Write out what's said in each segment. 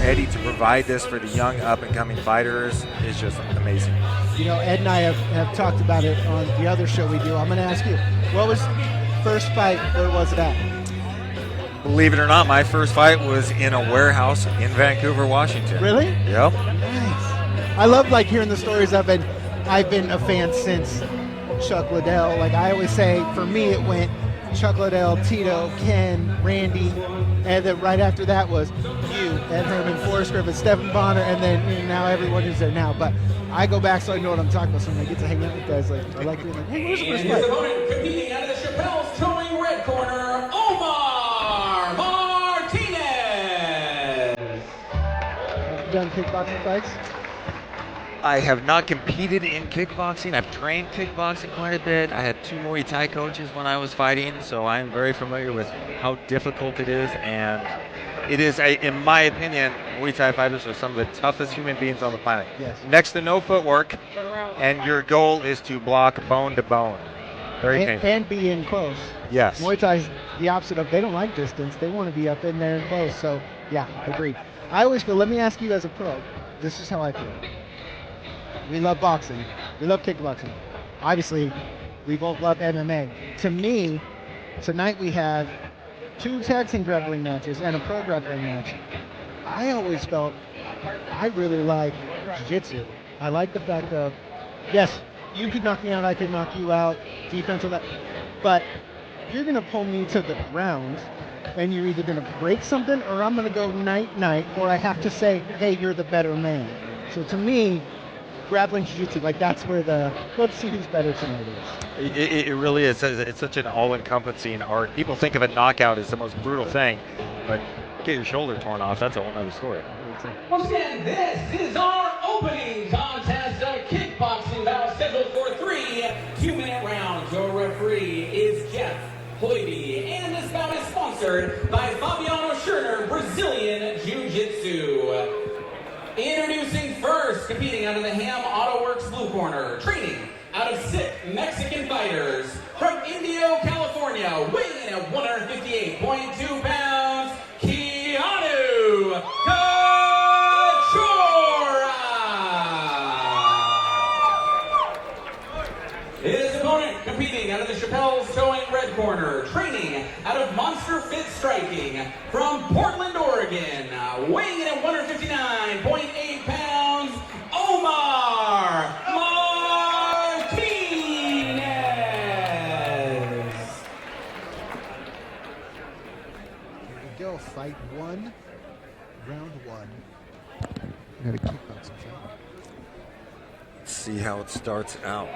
Eddie to provide this for the young up-and-coming fighters is just amazing. You know, Ed and I have talked about it on the other show we do. I'm going to ask you, what was first fight? Where was it at? Believe it or not, my first fight was in a warehouse in Vancouver, Washington. Really? Yep. Nice. I love like hearing the stories. I've been a fan since Chuck Liddell. Like I always say, for me it went Chuck Liddell, Tito, Ken, Randy, and then right after that was you, Ed Herman, Forrest Griffin, Stephen Bonner, and then now everyone who's there now. But I go back so I know what I'm talking about. So when I get to hang out with guys, like I like being like, hey, where's the first His fight? opponent competing out of the Chappelle's towing red corner, Omar Martinez. Have you done kickboxing fights? I have not competed in kickboxing. I've trained kickboxing quite a bit. I had 2 Muay Thai coaches when I was fighting, so I am very familiar with how difficult it is. And it is, in my opinion, Muay Thai fighters are some of the toughest human beings on the planet. Yes. Next to no footwork, and your goal is to block bone to bone. Very painful. And be in close. Yes. Muay Thai's the opposite of they don't like distance. They want to be up in there and close. So, yeah, agreed. I always feel, let me ask you as a pro, this is how I feel. We love boxing. We love kickboxing. Obviously, we both love MMA. To me, tonight we have 2 tag team grappling matches and a pro grappling match. I always felt I really like jiu-jitsu. I like the fact of, yes, you could knock me out, I could knock you out, defense, all that. But you're going to pull me to the ground, and you're either going to break something or I'm going to go night-night, or I have to say, hey, you're the better man. So to me, grappling jiu-jitsu, like that's where let's see who's better tonight is. It really is. It's such an all-encompassing art. People think of a knockout as the most brutal thing, but get your shoulder torn off, that's a whole other story. Once again, this is our opening contest of kickboxing bout scheduled for 3 2-minute rounds. Your referee is Jeff Hoybe, and this bout is sponsored by Fabiano Scherner Brazilian Jiu-Jitsu. Introducing first, competing out of the Ham Auto Works blue corner, training out of 6 Mexican fighters from Indio, California, weighing in at 158.2 pounds, Keanu Kachora. His opponent competing out of the Chappelle's towing red corner, training out of Monster Fit Striking from Portland, Oregon, weighing in at 159.8 pounds, Omar Martinez. Here we go, fight 1, round 1. We got a kickboxing fight. Let's see how it starts out.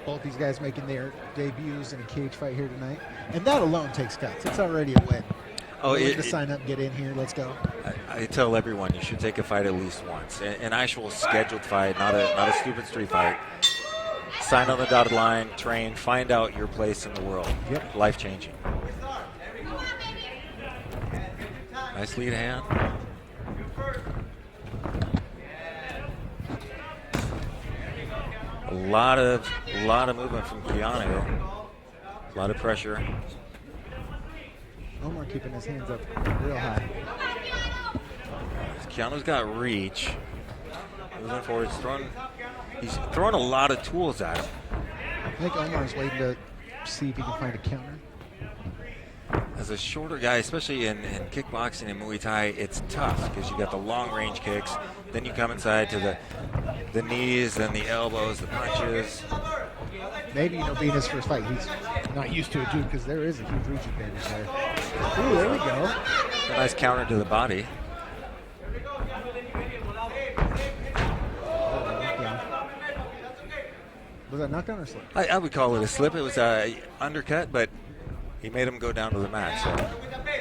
Both these guys making their debuts in a cage fight here tonight. And that alone takes guts. It's already a win. Oh, to sign up, get in here, let's go. I tell everyone you should take a fight at least once. An actual scheduled fight, not a stupid street fight. Sign on the dotted line, train, find out your place in the world. Yep. Life-changing. Nice lead hand. A lot of movement from Keanu. A lot of pressure. Omar keeping his hands up real high. Keanu's got reach. Moving forward, he's throwing a lot of tools at him. I think Omar's waiting to see if he can find a counter. As a shorter guy, especially in kickboxing and Muay Thai, it's tough because you got the long range kicks. Then you come inside to the knees, then the elbows, the punches. Maybe, being his first fight, he's not used to it, too, because there is a huge reach advantage there. Ooh, there we go. A nice counter to the body. Was that knockdown or slip? I would call it a slip. It was a undercut, but he made him go down to the mat, so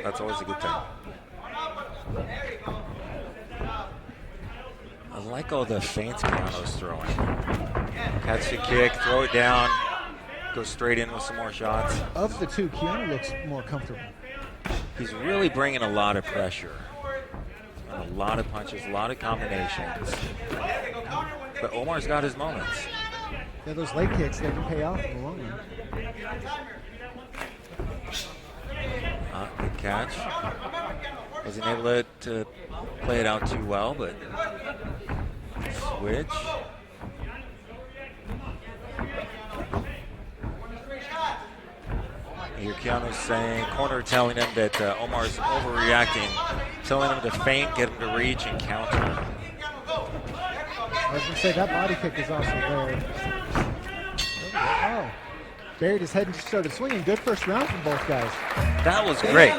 that's always a good thing. I like all the feints Keanu's throwing. Catch the kick, throw it down, go straight in with some more shots. Of the two, Keanu looks more comfortable. He's really bringing a lot of pressure. A lot of punches, a lot of combinations. But Omar's got his moments. Yeah, those leg kicks, they can pay off in the long run. Good catch. Wasn't able to play it out too well, but switch. Here Keanu's saying, corner telling him that Omar's overreacting, telling him to feint, get him to reach, and counter. I was going to say, that body kick is also there. Oh, buried his head and started swinging. Good first round from both guys. That was great.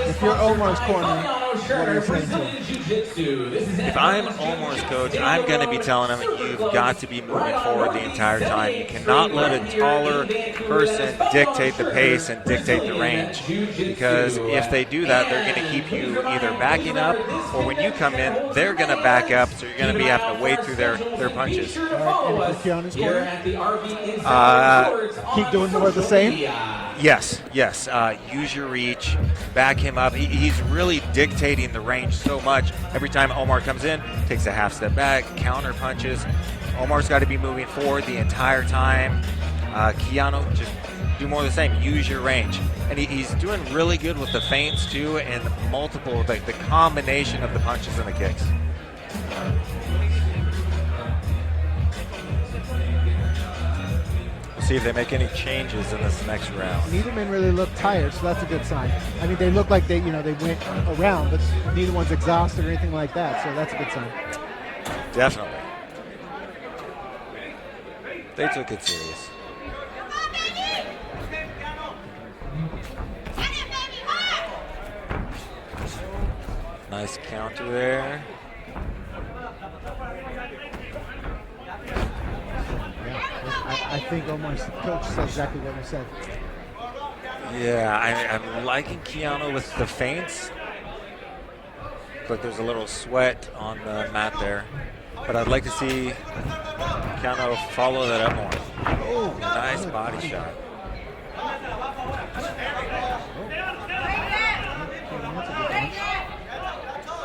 If you're Omar's corner, what are you saying to him? If I'm Omar's coach, I'm going to be telling him you've got to be moving forward the entire time. You cannot let a taller person dictate the pace and dictate the range, because if they do that, they're going to keep you either backing up, or when you come in, they're going to back up, so you're going to be having to wade through their punches. And for Keanu's corner? Keep doing more of the same? Yes. Use your reach, back him up. He's really dictating the range so much. Every time Omar comes in, takes a half step back, counter punches. Omar's got to be moving forward the entire time. Keanu, just do more of the same. Use your range. And he's doing really good with the feints too, and multiple, the combination of the punches and the kicks. See if they make any changes in this next round. Neither men really look tired, so that's a good sign. I mean, they look like they went around, but neither one's exhausted or anything like that, so that's a good sign. Definitely. They took it serious. Nice counter there. I think Omar's coach said exactly what he said. Yeah, I'm liking Keanu with the feints. Looks like there's a little sweat on the mat there. But I'd like to see Keanu follow that up more. Oh, nice body shot.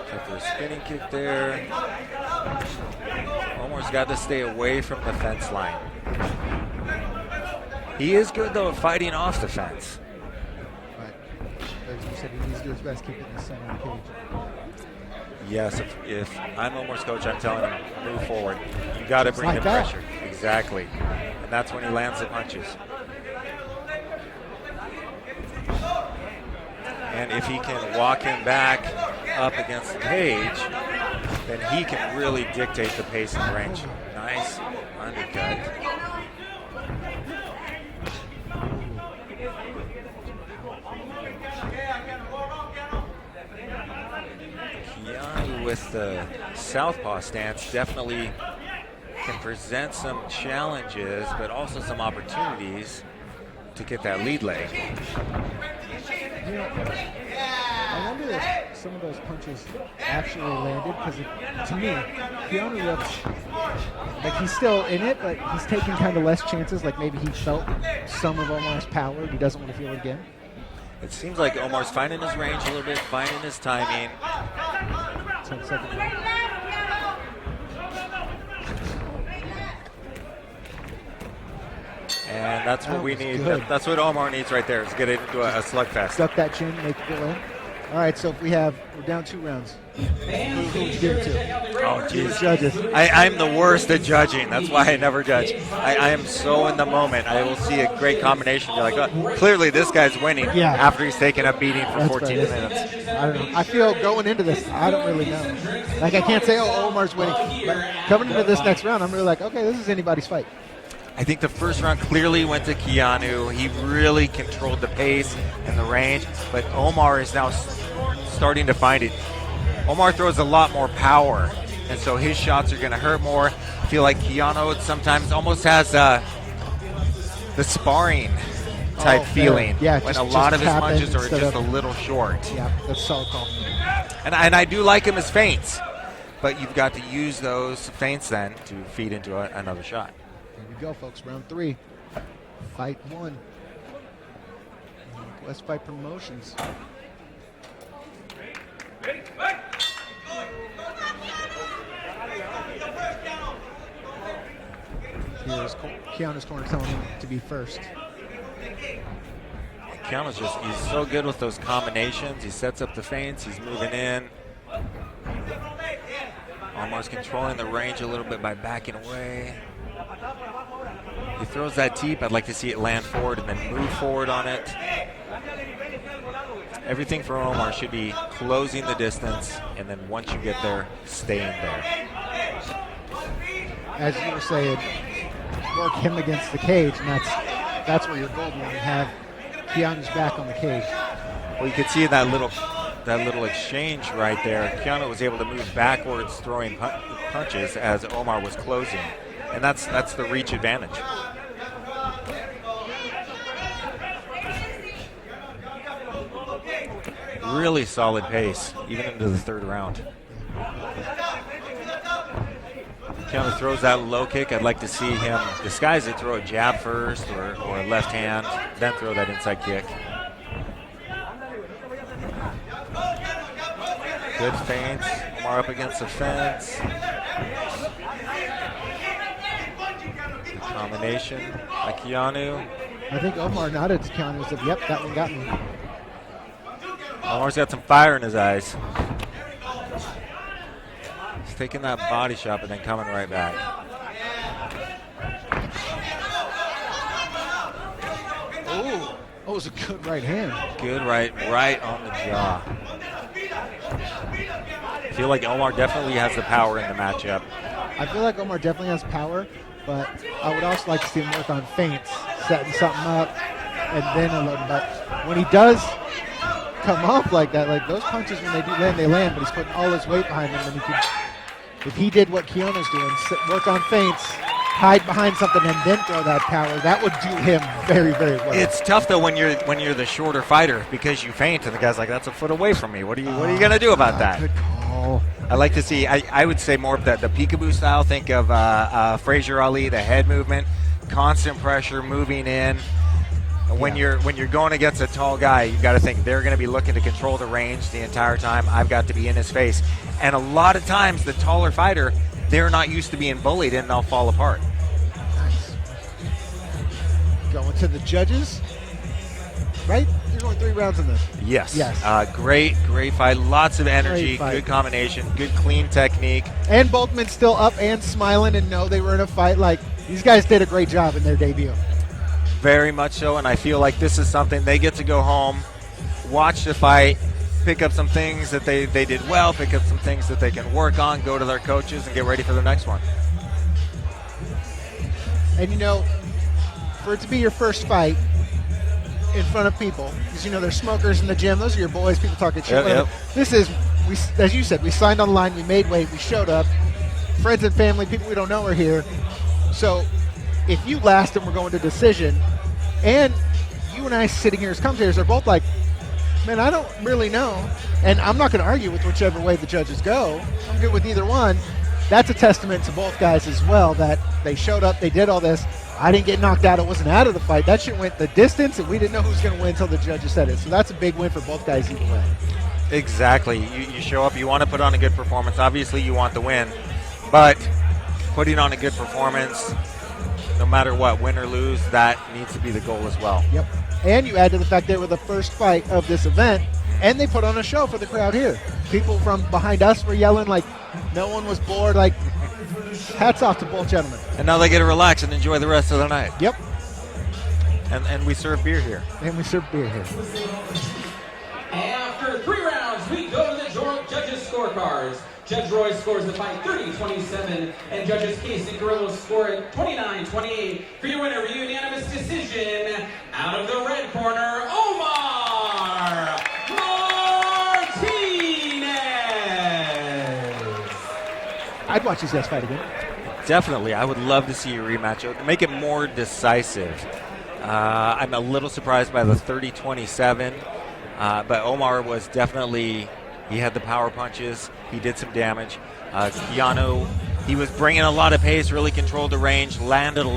Except for a spinning kick there. Omar's got to stay away from the fence line. He is good, though, at fighting off the fence. But as you said, he needs to do his best keeping the center of the cage. Yes, if I'm Omar's coach, I'm telling him, move forward. You got to bring the pressure. Exactly. And that's when he lands the punches. And if he can walk him back up against the cage, then he can really dictate the pace and range. Nice undercut. Keanu with the southpaw stance definitely can present some challenges, but also some opportunities to get that lead leg. I wonder if some of those punches actually landed, because to me, Keanu looks like he's still in it, but he's taking kind of less chances. Like maybe he felt some of Omar's power and he doesn't want to feel it again. It seems like Omar's finding his range a little bit, finding his timing. 10 seconds. And that's what we need. That's what Omar needs right there, is get it into a slugfest. Duck that chin, make it go in. All right, so we're down 2 rounds. Who would you give it to? Oh, geez. Judges. I'm the worst at judging. That's why I never judge. I am so in the moment. I will see a great combination. Be like, oh, clearly this guy's winning after he's taken a beating for 14 minutes. I don't know. I feel going into this, I don't really know. Like, I can't say, oh, Omar's winning. But coming into this next round, I'm really like, okay, this is anybody's fight. I think the first round clearly went to Keanu. He really controlled the pace and the range, but Omar is now starting to find it. Omar throws a lot more power, and so his shots are going to hurt more. I feel like Keanu sometimes almost has the sparring type feeling, when a lot of his punches are just a little short. Yeah, that's solid call. And I do like him as feints, but you've got to use those feints then to feed into another shot. Here we go, folks. Round 3. Fight 1. West Fight Promotions. Here's Keanu's corner telling him to be first. Keanu's he's so good with those combinations. He sets up the feints, he's moving in. Omar's controlling the range a little bit by backing away. He throws that teep. I'd like to see it land forward and then move forward on it. Everything for Omar should be closing the distance, and then once you get there, staying there. As you were saying, work him against the cage, and that's where you're golden when you have Keanu's back on the cage. Well, you could see that little exchange right there. Keanu was able to move backwards, throwing punches as Omar was closing, and that's the reach advantage. Really solid pace, even into the third round. Keanu throws that low kick. I'd like to see him disguise it, throw a jab first or a left hand, then throw that inside kick. Good feints. Omar up against the fence. Good combination by Keanu. I think Omar nodded to Keanu and said, yep, that one got me. Omar's got some fire in his eyes. He's taking that body shot and then coming right back. Oh, it was a good right hand. Good right on the jaw. I feel like Omar definitely has the power in the matchup. I feel like Omar definitely has power, but I would also like to see him work on feints, setting something up, and then unloading. But when he does come off like that, like those punches, when they land, but he's putting all his weight behind them, and he could, if he did what Keanu's doing, work on feints, hide behind something, and then throw that power, that would do him very, very well. It's tough though when you're the shorter fighter because you feint and the guy's like, that's a foot away from me. What are you gonna do about that? Good call. I like to see. I would say more of the peekaboo style. Think of Frazier Ali, the head movement, constant pressure, moving in. When you're going against a tall guy, you got to think they're going to be looking to control the range the entire time. I've got to be in his face, and a lot of times the taller fighter, they're not used to being bullied and they'll fall apart. Nice. Going to the judges, right? You're going 3 rounds in this. Yes. Yes. Great fight. Lots of energy. Great fight. Good combination. Good clean technique. And both men still up and smiling and know they were in a fight. Like, these guys did a great job in their debut. Very much so, and I feel like this is something they get to go home, watch the fight, pick up some things that they did well, pick up some things that they can work on, go to their coaches, and get ready for the next one. And you know, for it to be your first fight in front of people, because you know there's smokers in the gym, those are your boys, people talking shit. Yep. This is, as you said, we signed on the line, we made weight, we showed up, friends and family, people we don't know are here. So if you last and we're going to decision, and you and I sitting here as commentators are both like, man, I don't really know, and I'm not going to argue with whichever way the judges go. I'm good with either one. That's a testament to both guys as well, that they showed up, they did all this. I didn't get knocked out, it wasn't out of the fight. That shit went the distance, and we didn't know who was going to win until the judges said it. So that's a big win for both guys either way. Exactly. You show up, you want to put on a good performance. Obviously, you want the win, but putting on a good performance, no matter what, win or lose, that needs to be the goal as well. Yep. And you add to the fact they were the first fight of this event, and they put on a show for the crowd here. People from behind us were yelling like no one was bored. Like, hats off to both gentlemen. And now they get to relax and enjoy the rest of the night. Yep. And we serve beer here. And we serve beer here. After 3 rounds, we go to the judges' scorecards. Judge Roy scores the fight 30-27, and judges Casey and Carrillo score it 29-28. For your winner, unanimous decision, out of the red corner, Omar Martinez. I'd watch these guys fight again. Definitely. I would love to see a rematch. Make it more decisive. I'm a little surprised by the 30-27, but Omar was definitely, he had the power punches. He did some damage. Keanu, he was bringing a lot of pace, really controlled the range, landed a